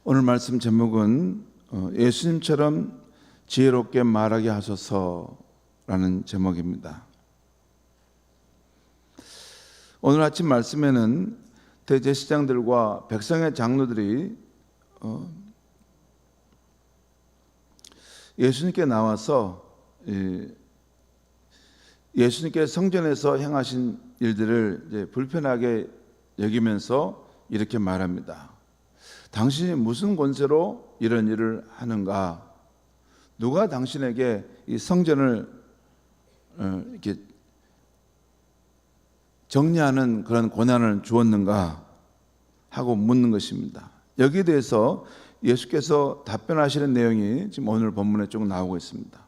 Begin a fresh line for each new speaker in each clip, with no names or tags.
오늘 말씀 제목은 예수님처럼 지혜롭게 말하게 하소서라는 제목입니다. 오늘 아침 말씀에는 대제사장들과 백성의 장로들이 예수님께 나와서 예수님께 성전에서 행하신 일들을 이제 불편하게 여기면서 이렇게 말합니다. 당신이 무슨 권세로 이런 일을 하는가? 누가 당신에게 이 성전을 이렇게 정리하는 그런 권한을 주었는가? 하고 묻는 것입니다. 여기에 대해서 예수께서 답변하시는 내용이 지금 오늘 본문에 쭉 나오고 있습니다.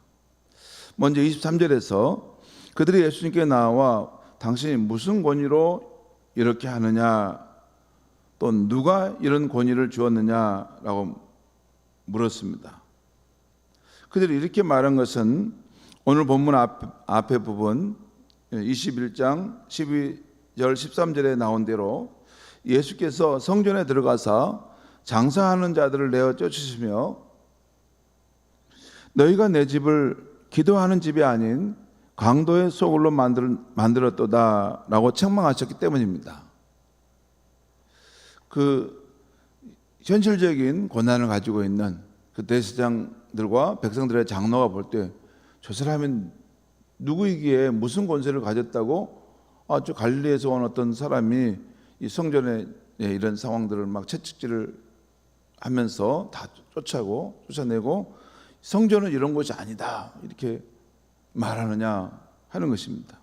먼저 23절에서 그들이 예수님께 나와 당신이 무슨 권위로 이렇게 하느냐, 또 누가 이런 권위를 주었느냐라고 물었습니다. 그들이 이렇게 말한 것은 오늘 본문 앞에 부분 21장 12절 13절에 나온 대로 예수께서 성전에 들어가서 장사하는 자들을 내어 쫓으시며 너희가 내 집을 기도하는 집이 아닌 강도의 소굴로 만들었도다 라고 책망하셨기 때문입니다. 그 현실적인 권한을 가지고 있는 그 대제사장들과 백성들의 장로가 볼 때 저 사람이 누구이기에 무슨 권세를 가졌다고 아주 갈릴리에서 온 어떤 사람이 이 성전에 이런 상황들을 막 채찍질을 하면서 다 쫓아내고 성전은 이런 곳이 아니다 이렇게 말하느냐 하는 것입니다.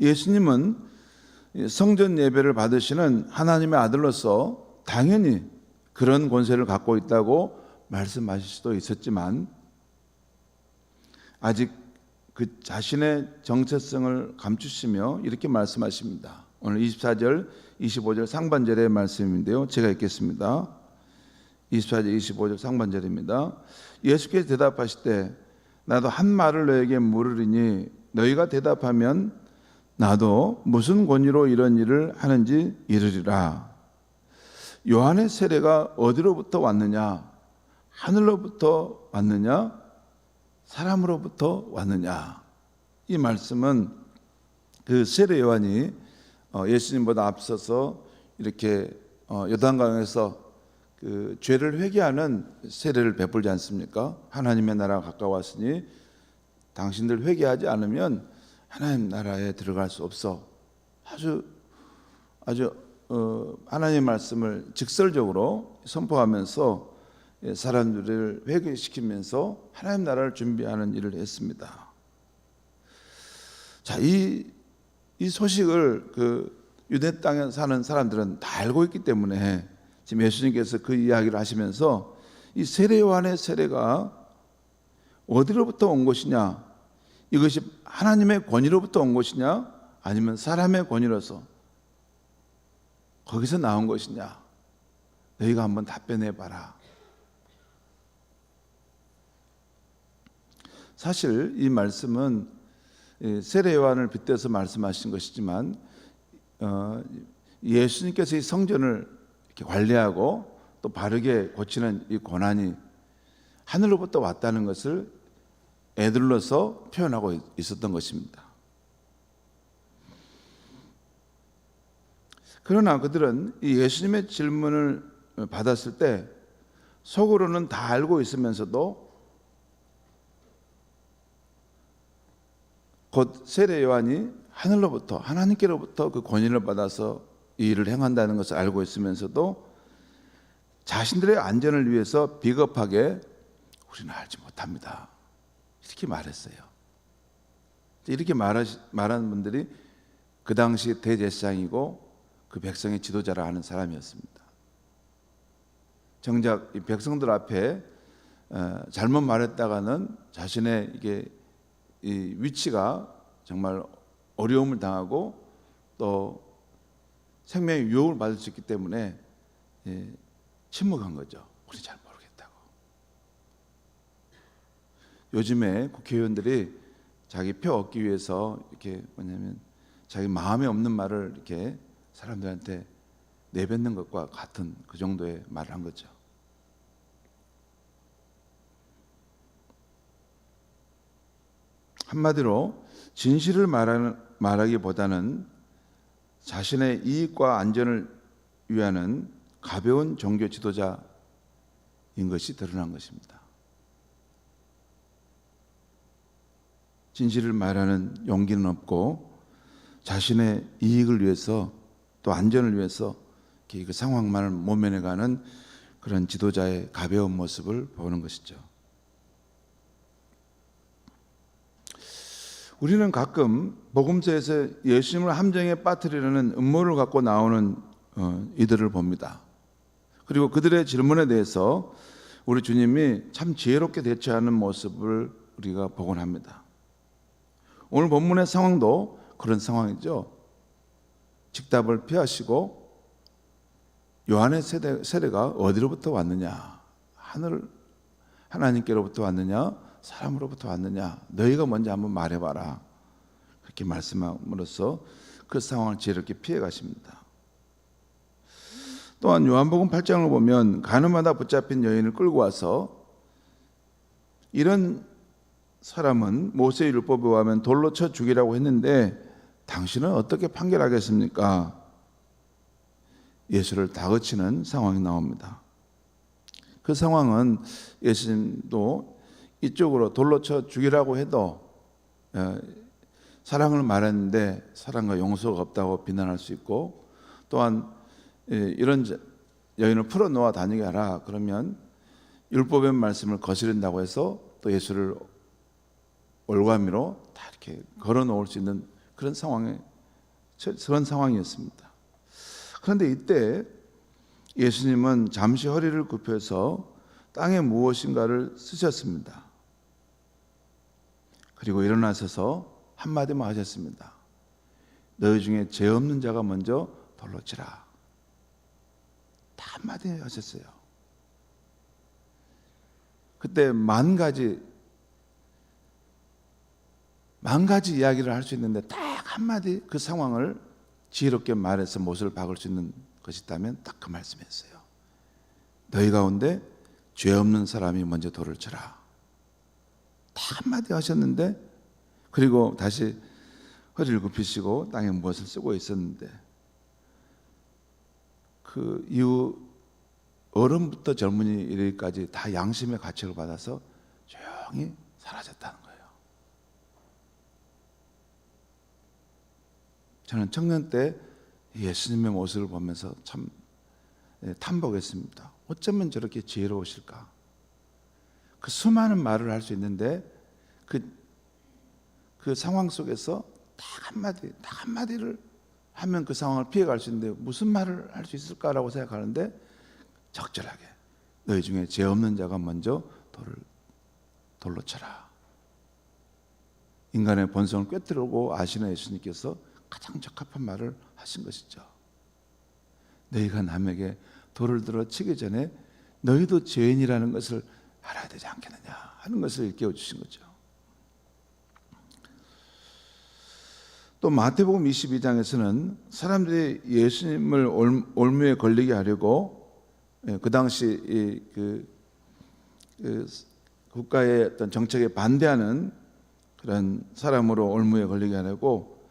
예수님은 성전 예배를 받으시는 하나님의 아들로서 당연히 그런 권세를 갖고 있다고 말씀하실 수도 있었지만 아직 그 자신의 정체성을 감추시며 이렇게 말씀하십니다. 오늘 24절, 25절 상반절의 말씀인데요. 제가 읽겠습니다. 24절, 25절 상반절입니다. 예수께서 대답하실 때 나도 한 말을 너에게 물으리니 너희가 대답하면 나도 무슨 권위로 이런 일을 하는지 이르리라. 요한의 세례가 어디로부터 왔느냐? 하늘로부터 왔느냐? 사람으로부터 왔느냐? 이 말씀은 그 세례 요한이 예수님보다 앞서서 이렇게 요단강에서 그 죄를 회개하는 세례를 베풀지 않습니까? 하나님의 나라가 가까웠으니 당신들 회개하지 않으면 하나님 나라에 들어갈 수 없어. 아주 하나님의 말씀을 직설적으로 선포하면서 사람들을 회개시키면서 하나님 나라를 준비하는 일을 했습니다. 자, 이 소식을 그 유대 땅에 사는 사람들은 다 알고 있기 때문에 지금 예수님께서 그 이야기를 하시면서 이 세례 요한의 세례가 어디로부터 온 것이냐, 이것이 하나님의 권위로부터 온 것이냐 아니면 사람의 권위로서 거기서 나온 것이냐, 너희가 한번 답변해 봐라. 사실 이 말씀은 세례 요한을 빗대서 말씀하신 것이지만 예수님께서 이 성전을 이렇게 관리하고 또 바르게 고치는 이 권한이 하늘로부터 왔다는 것을 애들로서 표현하고 있었던 것입니다. 그러나 그들은 이 예수님의 질문을 받았을 때 속으로는 다 알고 있으면서도 곧 세례 요한이 하늘로부터 하나님께로부터 그 권위를 받아서 이 일을 행한다는 것을 알고 있으면서도 자신들의 안전을 위해서 비겁하게 우리는 알지 못합니다 이렇게 말했어요. 이렇게 말하는 분들이 그 당시 대제사장이고 그 백성의 지도자라 하는 사람이었습니다. 정작 이 백성들 앞에 잘못 말했다가는 자신의 이게 이 위치가 정말 어려움을 당하고 또 생명의 유혹을 받을 수 있기 때문에 침묵한 거죠. 우리 잘 모르겠다고. 요즘에 국회의원들이 자기 표 얻기 위해서 이렇게 뭐냐면 자기 마음에 없는 말을 이렇게 사람들한테 내뱉는 것과 같은 그 정도의 말을 한 거죠. 한마디로 진실을 말하기보다는 자신의 이익과 안전을 위하는 가벼운 종교 지도자인 것이 드러난 것입니다. 진실을 말하는 용기는 없고 자신의 이익을 위해서 또 안전을 위해서 그 상황만을 모면해가는 그런 지도자의 가벼운 모습을 보는 것이죠. 우리는 가끔 복음서에서 예수님을 함정에 빠뜨리려는 음모를 갖고 나오는 이들을 봅니다. 그리고 그들의 질문에 대해서 우리 주님이 참 지혜롭게 대처하는 모습을 우리가 보곤 합니다. 오늘 본문의 상황도 그런 상황이죠. 직답을 피하시고 요한의 세례가 어디로부터 왔느냐? 하나님께로부터 왔느냐? 사람으로부터 왔느냐? 너희가 먼저 한번 말해봐라. 그렇게 말씀함으로써 그 상황을 지혜롭게 피해 가십니다. 또한 요한복음 8장을 보면 가늠하다 붙잡힌 여인을 끌고 와서 이런 사람은 모세의 율법에 의하면 돌로 쳐 죽이라고 했는데 당신은 어떻게 판결하겠습니까? 예수를 다그치는 상황이 나옵니다. 그 상황은 예수님도 이쪽으로 돌로 쳐 죽이라고 해도 사랑을 말했는데 사랑과 용서가 없다고 비난할 수 있고, 또한 이런 여인을 풀어놓아 다니게 하라 그러면 율법의 말씀을 거스른다고 해서 또 예수를 올가미로 다 이렇게 걸어놓을 수 있는 그런 상황이었습니다. 그런데 이때 예수님은 잠시 허리를 굽혀서 땅에 무엇인가를 쓰셨습니다. 그리고 일어나셔서 한마디만 하셨습니다. 너희 중에 죄 없는 자가 먼저 돌로 치라. 다 한마디 하셨어요. 그때 만 가지 이야기를 할 수 있는데 딱 한마디 그 상황을 지혜롭게 말해서 못을 박을 수 있는 것이 있다면 딱 그 말씀이었어요. 너희 가운데 죄 없는 사람이 먼저 돌을 쳐라. 다 한마디 하셨는데, 그리고 다시 허리를 굽히시고 땅에 무엇을 쓰고 있었는데, 그 이후 어른부터 젊은이 이르기까지 다 양심의 가책을 받아서 조용히 사라졌다는 거예요. 저는 청년 때 예수님의 모습을 보면서 참 탐복했습니다. 어쩌면 저렇게 지혜로우실까? 그 수많은 말을 할 수 있는데 그 상황 속에서 딱 한마디를 하면 그 상황을 피해갈 수 있는데 무슨 말을 할 수 있을까라고 생각하는데 적절하게 너희 중에 죄 없는 자가 먼저 돌로 쳐라. 인간의 본성을 꿰뚫고 아시는 예수님께서 가장 적합한 말을 하신 것이죠. 너희가 남에게 돌을 들어 치기 전에 너희도 죄인이라는 것을 알아야 되지 않겠느냐 하는 것을 일깨워 주신 거죠. 또 마태복음 22장에서는 사람들이 예수님을 올무에 걸리게 하려고 그 당시 그 국가의 어떤 정책에 반대하는 그런 사람으로 올무에 걸리게 하려고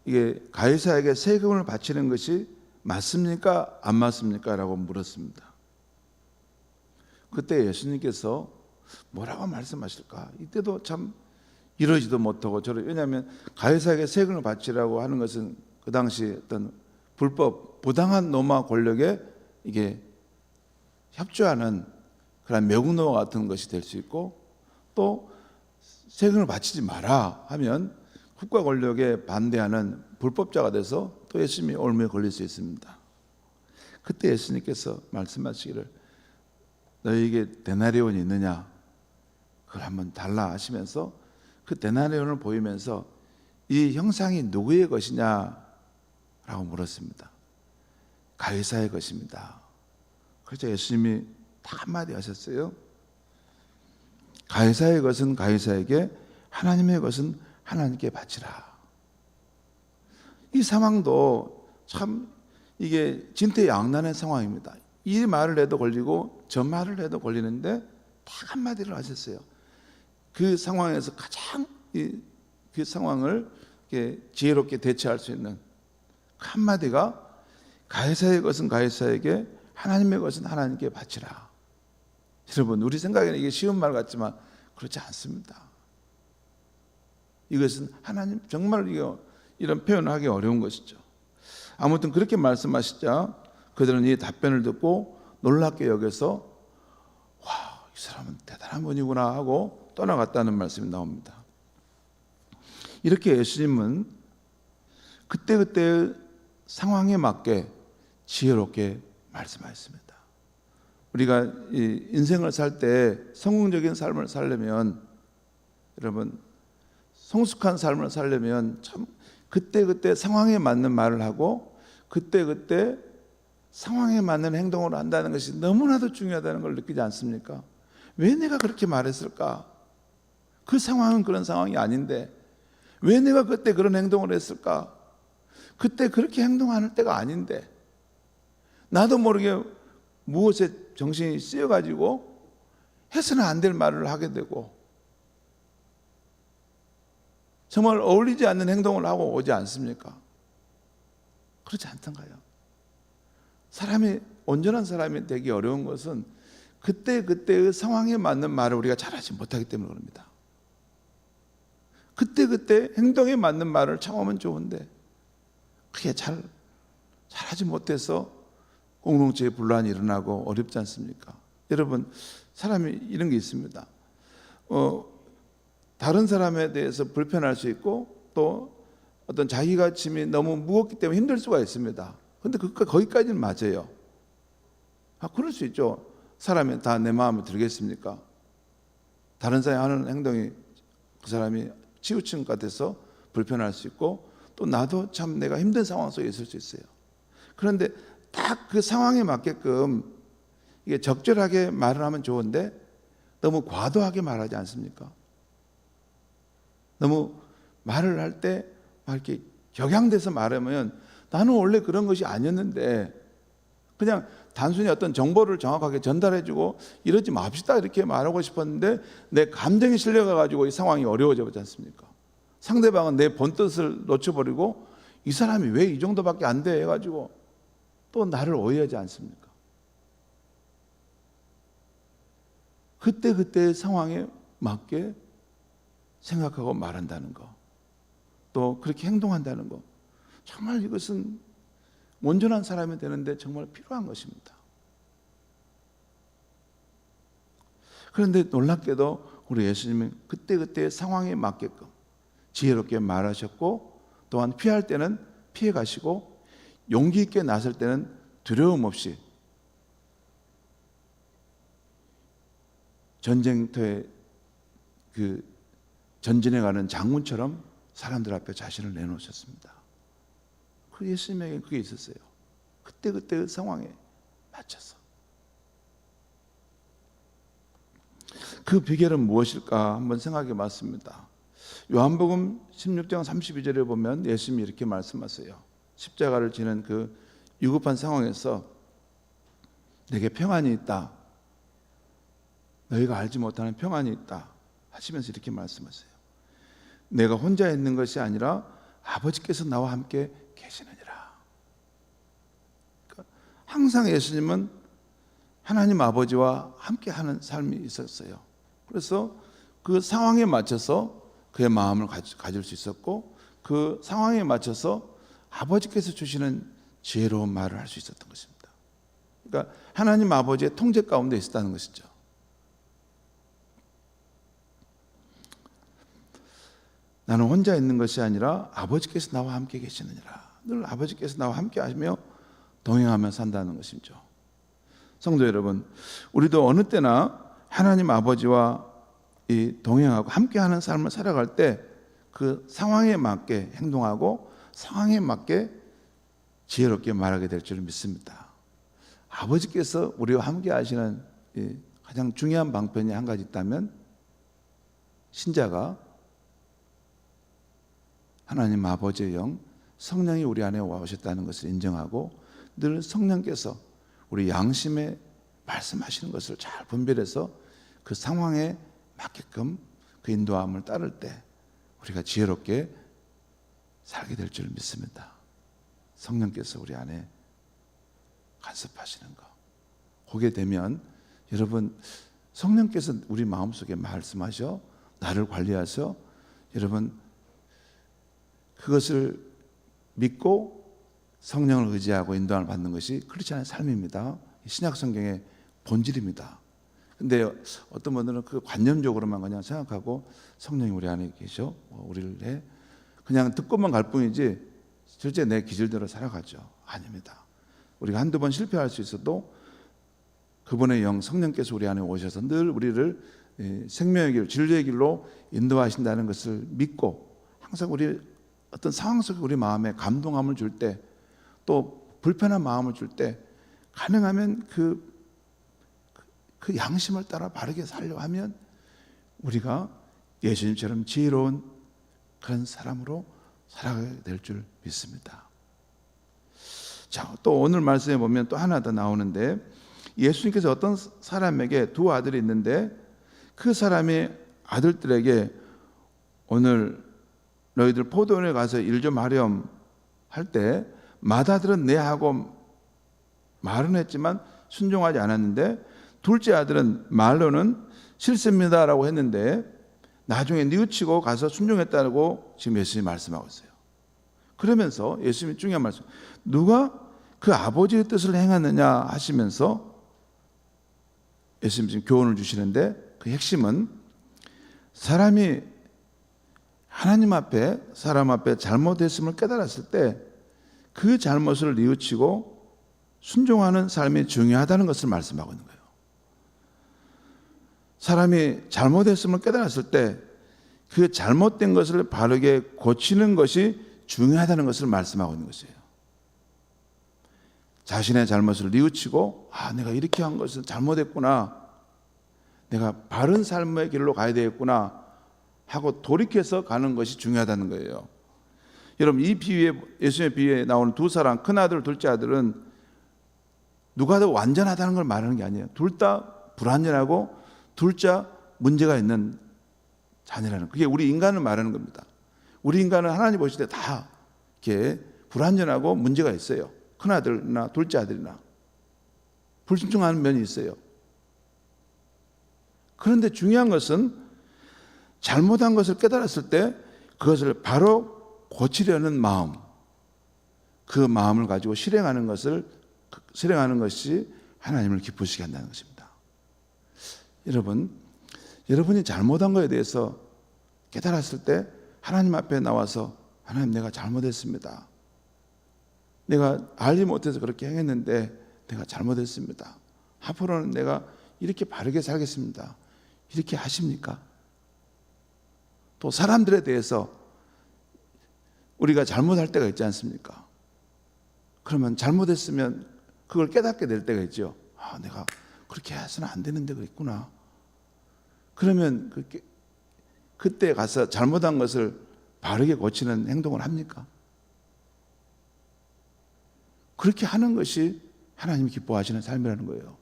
이게 가이사에게 세금을 바치는 것이 맞습니까? 안 맞습니까? 라고 물었습니다. 그때 예수님께서 뭐라고 말씀하실까? 이때도 참 이러지도 못하고 왜냐하면 가이사에게 세금을 바치라고 하는 것은 그 당시 어떤 부당한 로마 권력에 이게 협조하는 그런 매국노와 같은 것이 될 수 있고, 또 세금을 바치지 마라 하면 국가 권력에 반대하는 불법자가 돼서 또 예수님이 올무에 걸릴 수 있습니다. 그때 예수님께서 말씀하시기를 너희에게 데나리온이 있느냐? 그걸 한번 달라 하시면서 그 데나리온을 보이면서 이 형상이 누구의 것이냐? 라고 물었습니다. 가이사의 것입니다. 그래서 예수님이 다 한마디 하셨어요. 가이사의 것은 가이사에게, 하나님의 것은 하나님께 바치라. 이 상황도 참 이게 진퇴양난의 상황입니다. 이 말을 해도 걸리고 저 말을 해도 걸리는데 딱 한마디를 하셨어요. 그 상황에서 가장 그 상황을 지혜롭게 대처할 수 있는 그 한마디가 가이사의 것은 가이사에게, 하나님의 것은 하나님께 바치라. 여러분, 우리 생각에는 이게 쉬운 말 같지만 그렇지 않습니다. 이것은 하나님, 정말 이런 표현을 하기 어려운 것이죠. 아무튼 그렇게 말씀하시자 그들은 이 답변을 듣고 놀랍게 여겨서 와, 이 사람은 대단한 분이구나 하고 떠나갔다는 말씀이 나옵니다. 이렇게 예수님은 그때그때 상황에 맞게 지혜롭게 말씀하셨습니다. 우리가 인생을 살 때 성공적인 삶을 살려면, 여러분, 성숙한 삶을 살려면 참 그때그때 상황에 맞는 말을 하고 그때그때 상황에 맞는 행동을 한다는 것이 너무나도 중요하다는 걸 느끼지 않습니까? 왜 내가 그렇게 말했을까? 그 상황은 그런 상황이 아닌데 왜 내가 그때 그런 행동을 했을까? 그때 그렇게 행동하는 때가 아닌데 나도 모르게 무엇에 정신이 쓰여가지고 해서는 안 될 말을 하게 되고 정말 어울리지 않는 행동을 하고 오지 않습니까? 그렇지 않던가요? 사람이, 온전한 사람이 되기 어려운 것은 그때그때의 상황에 맞는 말을 우리가 잘하지 못하기 때문에 그럽니다. 그때그때 행동에 맞는 말을 참으면 좋은데 그게 잘하지 못해서 공동체에 분란이 일어나고 어렵지 않습니까? 여러분, 사람이 이런 게 있습니다. 다른 사람에 대해서 불편할 수 있고 또 어떤 자기가 짐이 너무 무겁기 때문에 힘들 수가 있습니다. 그런데 거기까지는 맞아요. 그럴 수 있죠. 사람이 다 내 마음에 들겠습니까? 다른 사람이 하는 행동이 그 사람이 치우친 것 같아서 불편할 수 있고 또 나도 참 내가 힘든 상황 속에 있을 수 있어요. 그런데 딱 그 상황에 맞게끔 이게 적절하게 말을 하면 좋은데 너무 과도하게 말하지 않습니까? 너무 말을 할 때 막 이렇게 격양돼서 말하면 나는 원래 그런 것이 아니었는데 그냥 단순히 어떤 정보를 정확하게 전달해주고 이러지 맙시다 이렇게 말하고 싶었는데 내 감정이 실려가지고 이 상황이 어려워져 버리지 않습니까? 상대방은 내 본뜻을 놓쳐버리고 이 사람이 왜 이 정도밖에 안 돼 해가지고 또 나를 오해하지 않습니까? 그때그때의 상황에 맞게 생각하고 말한다는 거, 또 그렇게 행동한다는 거, 정말 이것은 온전한 사람이 되는데 정말 필요한 것입니다. 그런데 놀랍게도 우리 예수님은 그때그때의 상황에 맞게끔 지혜롭게 말하셨고 또한 피할 때는 피해 가시고 용기 있게 나설 때는 두려움 없이 전쟁터에 전진해 가는 장군처럼 사람들 앞에 자신을 내놓으셨습니다. 그 예수님에게 그게 있었어요. 그때그때의 상황에 맞춰서. 그 비결은 무엇일까 한번 생각해 봤습니다. 요한복음 16장 32절에 보면 예수님이 이렇게 말씀하세요. 십자가를 지는 그 위급한 상황에서 내게 평안이 있다, 너희가 알지 못하는 평안이 있다 하시면서 이렇게 말씀하세요. 내가 혼자 있는 것이 아니라 아버지께서 나와 함께 계시느니라. 그러니까 항상 예수님은 하나님 아버지와 함께하는 삶이 있었어요. 그래서 그 상황에 맞춰서 그의 마음을 가질 수 있었고 그 상황에 맞춰서 아버지께서 주시는 지혜로운 말을 할 수 있었던 것입니다. 그러니까 하나님 아버지의 통제 가운데 있었다는 것이죠. 나는 혼자 있는 것이 아니라 아버지께서 나와 함께 계시느니라. 늘 아버지께서 나와 함께 하시며 동행하며 산다는 것이죠. 성도 여러분, 우리도 어느 때나 하나님 아버지와 동행하고 함께하는 삶을 살아갈 때 그 상황에 맞게 행동하고 상황에 맞게 지혜롭게 말하게 될 줄 믿습니다. 아버지께서 우리와 함께 하시는 가장 중요한 방편이 한 가지 있다면 신자가 하나님 아버지의 영 성령이 우리 안에 와 오셨다는 것을 인정하고 늘 성령께서 우리 양심에 말씀하시는 것을 잘 분별해서 그 상황에 맞게끔 그 인도함을 따를 때 우리가 지혜롭게 살게 될 줄 믿습니다. 성령께서 우리 안에 간섭하시는 거 보게 되면 여러분, 성령께서 우리 마음속에 말씀하셔 나를 관리하셔 여러분 그것을 믿고 성령을 의지하고 인도함을 받는 것이 크리스찬의 삶입니다. 신약 성경의 본질입니다. 근데 어떤 분들은 그 관념적으로만 그냥 생각하고 성령이 우리 안에 계셔 우리를 해 그냥 듣고만 갈 뿐이지 실제 내 기질대로 살아가죠. 아닙니다. 우리가 한두 번 실패할 수 있어도 그분의 영 성령께서 우리 안에 오셔서 늘 우리를 생명의 길, 진리의 길로 인도하신다는 것을 믿고 항상 우리 어떤 상황 속에 우리 마음에 감동함을 줄 때 또 불편한 마음을 줄 때 가능하면 그 양심을 따라 바르게 살려고 하면 우리가 예수님처럼 지혜로운 그런 사람으로 살아가게 될 줄 믿습니다. 자, 또 오늘 말씀에 보면 또 하나 더 나오는데 예수님께서 어떤 사람에게 두 아들이 있는데 그 사람이 아들들에게 오늘 너희들 포도원에 가서 일 좀 하렴 할 때 맏아들은 네 하고 말은 했지만 순종하지 않았는데 둘째 아들은 말로는 싫습니다라고 했는데 나중에 뉘우치고 가서 순종했다고 지금 예수님이 말씀하고 있어요. 그러면서 예수님이 중요한 말씀, 누가 그 아버지의 뜻을 행하느냐 하시면서 예수님이 지금 교훈을 주시는데 그 핵심은 사람이 하나님 앞에 사람 앞에 잘못했음을 깨달았을 때 그 잘못을 뉘우치고 순종하는 삶이 중요하다는 것을 말씀하고 있는 거예요. 사람이 잘못했음을 깨달았을 때 그 잘못된 것을 바르게 고치는 것이 중요하다는 것을 말씀하고 있는 것이에요. 자신의 잘못을 뉘우치고 내가 이렇게 한 것은 잘못했구나, 내가 바른 삶의 길로 가야 되겠구나 하고 돌이켜서 가는 것이 중요하다는 거예요. 여러분, 이 비유에, 예수님의 비유에 나오는 두 사람, 큰아들 둘째 아들은 누가 더 완전하다는 걸 말하는 게 아니에요. 둘 다 불완전하고 둘 다 문제가 있는 자녀라는, 그게 우리 인간을 말하는 겁니다. 우리 인간은 하나님 보실 때 다 이렇게 불완전하고 문제가 있어요. 큰아들이나 둘째 아들이나 불순종하는 면이 있어요. 그런데 중요한 것은 잘못한 것을 깨달았을 때 그것을 바로 고치려는 마음, 그 마음을 가지고 실행하는 것이 하나님을 기쁘시게 한다는 것입니다. 여러분이 잘못한 것에 대해서 깨달았을 때 하나님 앞에 나와서 하나님, 내가 잘못했습니다. 내가 알지 못해서 그렇게 행했는데 내가 잘못했습니다. 앞으로는 내가 이렇게 바르게 살겠습니다. 이렇게 하십니까? 또 사람들에 대해서 우리가 잘못할 때가 있지 않습니까? 그러면 잘못했으면 그걸 깨닫게 될 때가 있죠. 내가 그렇게 해서는 안 되는 데가 있구나. 그러면 그때 가서 잘못한 것을 바르게 고치는 행동을 합니까? 그렇게 하는 것이 하나님이 기뻐하시는 삶이라는 거예요.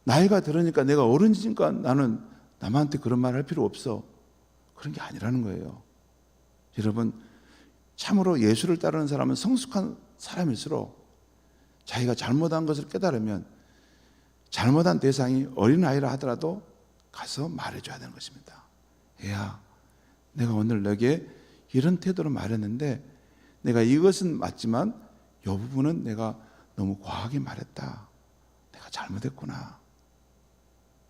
나이가 들으니까, 내가 어른이니까 나는 남한테 그런 말 할 필요 없어, 그런 게 아니라는 거예요. 여러분, 참으로 예수를 따르는 사람은 성숙한 사람일수록 자기가 잘못한 것을 깨달으면 잘못한 대상이 어린아이라 하더라도 가서 말해줘야 되는 것입니다. 얘야, 내가 오늘 너에게 이런 태도로 말했는데 내가 이것은 맞지만 이 부분은 내가 너무 과하게 말했다. 내가 잘못했구나.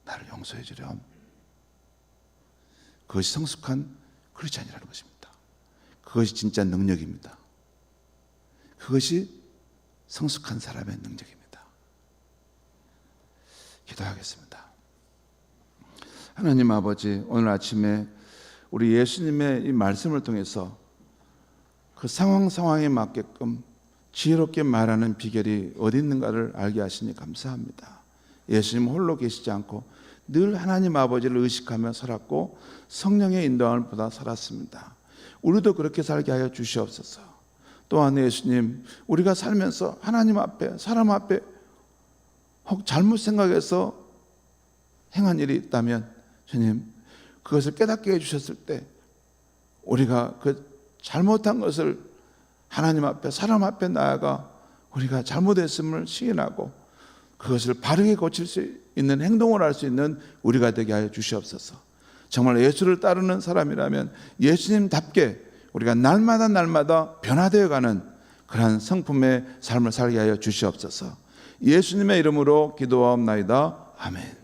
나를 용서해 주렴. 그것이 성숙한 크리스찬이라는 것입니다. 그것이 진짜 능력입니다. 그것이 성숙한 사람의 능력입니다. 기도하겠습니다. 하나님 아버지, 오늘 아침에 우리 예수님의 이 말씀을 통해서 그 상황에 맞게끔 지혜롭게 말하는 비결이 어디 있는가를 알게 하시니 감사합니다. 예수님 홀로 계시지 않고 늘 하나님 아버지를 의식하며 살았고 성령의 인도함을 받아 살았습니다. 우리도 그렇게 살게 하여 주시옵소서. 또한 예수님, 우리가 살면서 하나님 앞에, 사람 앞에 혹 잘못 생각해서 행한 일이 있다면 주님, 그것을 깨닫게 해주셨을 때 우리가 그 잘못한 것을 하나님 앞에, 사람 앞에 나아가 우리가 잘못했음을 시인하고 그것을 바르게 고칠 수 있는 행동을 할 수 있는 우리가 되게 하여 주시옵소서. 정말 예수를 따르는 사람이라면 예수님답게 우리가 날마다 변화되어가는 그러한 성품의 삶을 살게 하여 주시옵소서. 예수님의 이름으로 기도하옵나이다. 아멘.